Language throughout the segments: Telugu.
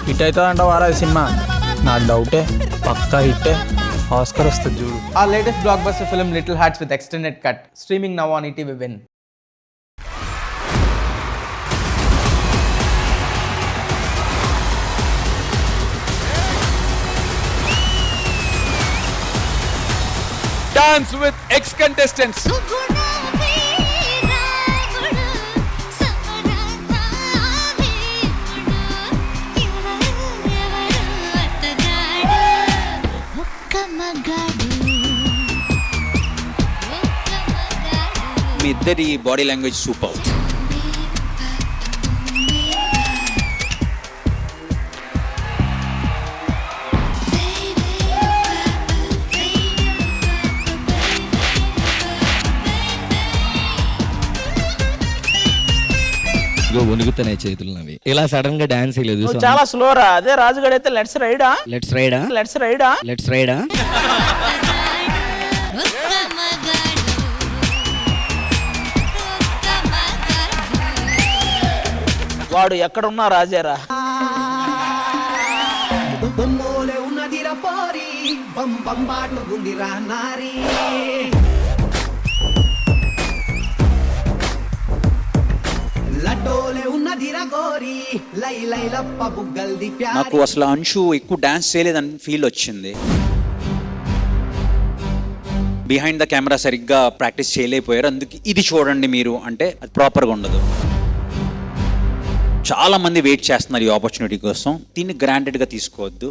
హిట్ అవుతుందంట వారా సినిమా. నాకు డౌటే, పక్కా హిట్టే, ఆస్కర్ వస్తుంది చూడు. Our latest blockbuster film Little Hearts with extended cut, streaming now on ETV Win. Dance with ex-contestants. మీ ఇద్దరి బాడీ లాంగ్వేజ్ సూపర్. వణుకుతున్నాయి చేతులు నవి. ఇలా సడన్ గా డాన్స్ వేయలేదు. చాలా స్లోరా. అదే రాజుగాడు అయితే లెట్స్ రైడా లెట్స్ రైడా లెట్స్ రైడా లెట్స్ రైడా. వాడు ఎక్కడున్నా రాజారా. నాకు అసలు అంశు ఎక్కువ డాన్స్ చేయలేదని ఫీల్ వచ్చింది. బిహైండ్ ద కెమెరా సరిగ్గా ప్రాక్టీస్ చేయలేకపోయారు. అందుకే ఇది చూడండి మీరు అంటే అది ప్రాపర్గా ఉండదు. చాలా మంది వెయిట్ చేస్తున్నారు ఈ ఆపర్చునిటీ కోసం. దీన్ని గ్రాంటెడ్ గా తీసుకోవద్దు.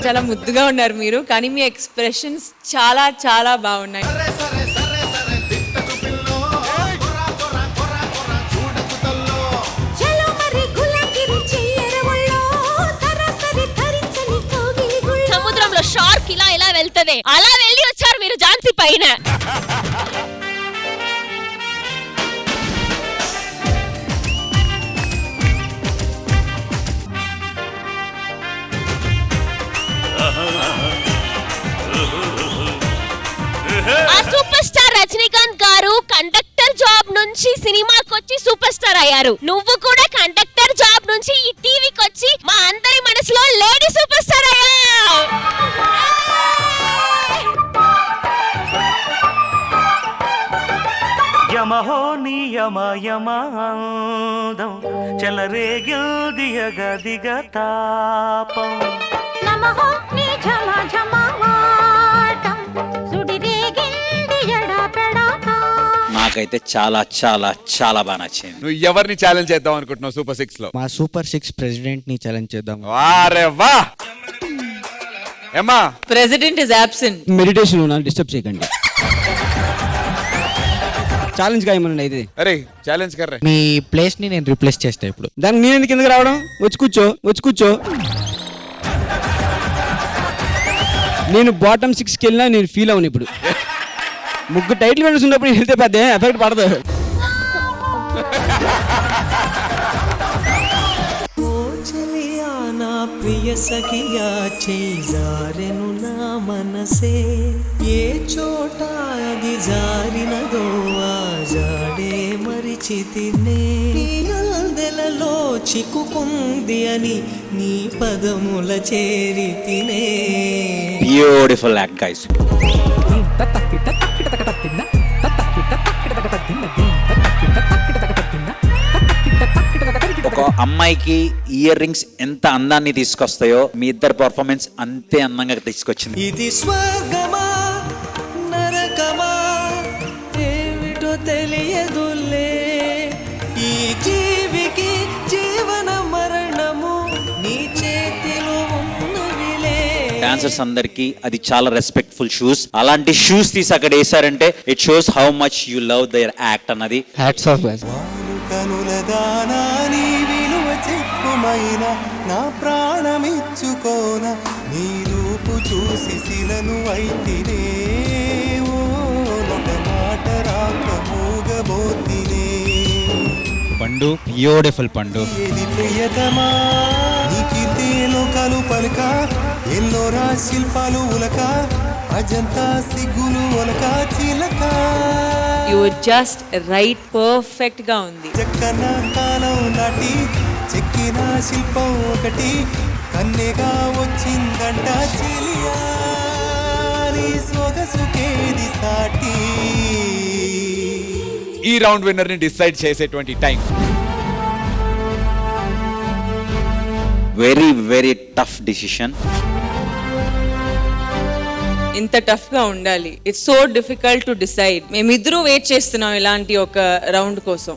చాలా ముద్దుగా ఉన్నారు మీరు, కానీ మీ ఎక్స్ప్రెషన్స్ చాలా చాలా బాగున్నాయి. సముద్రంలో షార్క్ ఇలా ఇలా వెళ్తది, అలా వెళ్ళి వచ్చారు మీరు ఝాన్సీ పైన. ఆ సూపర్ స్టార్ రజనీకాంత్ గారు కండక్టర్ జాబ్ నుంచి సినిమాకి వచ్చి సూపర్ స్టార్ అయ్యారు. నువ్వు కూడా కండక్టర్ జాబ్ నుంచి ఈ టీవీకి వచ్చి మా అందరి మనసులో లేడీ సూపర్ స్టార్ అయ్యావు. యమహో నియమయమాదం చెలరేగిల్దియగ దిగతాపం. నమః నీ ఝమ ఝమవాటం సుడిరేగింది ఎడపెడతా. నాకైతే చాలా చాలా చాలా బాగా నచ్చింది. నువ్వు ఎవరిని ఛాలెంజ్ చేద్దాం అనుకుంటున్నావు సూపర్ 6 లో? మా సూపర్ 6 ప్రెసిడెంట్ ని ఛాలెంజ్ చేద్దాం. వారే వా. ఏమ్మా ప్రెసిడెంట్ ఇస్ అబ్సెంట్. మెడిటేషన్ నన్ను డిస్టర్బ్ చేయకండి. ఛాలెంజ్ గా ఏమన్నా ఇది. అరే ఛాలెంజ్ కర్రే. మీ ప్లేస్ ని నేను రిప్లేస్ చేస్తా ఇప్పుడు. దానికి నేను ఎందుకు రావడం? వచ్చి కూర్చో వచ్చి కూర్చో. నేను బాటమ్ 6కి వెళ్ళినా నేను ఫీల్ అవును. ఇప్పుడు ముగ్గురు టైటిల్ విన్నర్స్ ఉన్నప్పుడు వెళ్తే పెద్ద ఎఫెక్ట్ పడదు. ప్రియ సఖియా చేజారెను నా మనసే, ఏ చోట అది జారినదో ఆ జాడే మరిచితినే. అందెలలో చిక్కుకుంది అని నీ పదముల చేరితినే. Beautiful act guys. ఒక అమ్మాయికి ఇయర్ రింగ్స్ ఎంత అందాన్ని తీసుకొస్తాయో మీ ఇద్దరు పర్ఫార్మెన్స్ అంతే అందంగా తీసుకొచ్చింది. ఇది స్వర్గమా నరకమా ఏమిటో తెలియదులే, ఈ జీవికి జీవన మరణము నీ చేతిలో ఉన్నవిలే. డాన్సర్స్ అందరికి అది చాలా రెస్పెక్ట్ఫుల్ షూస్. అలాంటి షూస్ తీసి అక్కడ వేసారంటే it shows how much you love their act అన్నది. Hats off guys. కనుల దానా నీ విలువ చెప్పుమైన నా ప్రాణమిచ్చుకోన, నీ రూపు చూసి శిలను అయితినే. ఓ నొక మాట రాక మూగబోతినే. పండు బ్యూటిఫుల్ పండు. ఏది ప్రియతమా నీ కీర్తిలో పదాలు పలుక ఎల్లోరా శిల్పాలు ఉలక అజంతా సిగ్గులు ఒలక చిలక యు జస్ట్ రైట్ పర్ఫెక్ట్ గా ఉంది. చక్కన కాలం నాటి చెక్కిన శిల్పం ఒకటి కన్నెగా వచ్చిందంట చెలియా నీ సొగసుకేది సాటి. ఈ రౌండ్ విన్నర్ ని డిసైడ్ చేసేటువంటి time. Very very tough decision. ఇంత టఫ్ గా ఉండాలి. It's so difficult to decide. మేమిద్దరూ వెయిట్ చేస్తున్నాం ఇలాంటి ఒక రౌండ్ కోసం.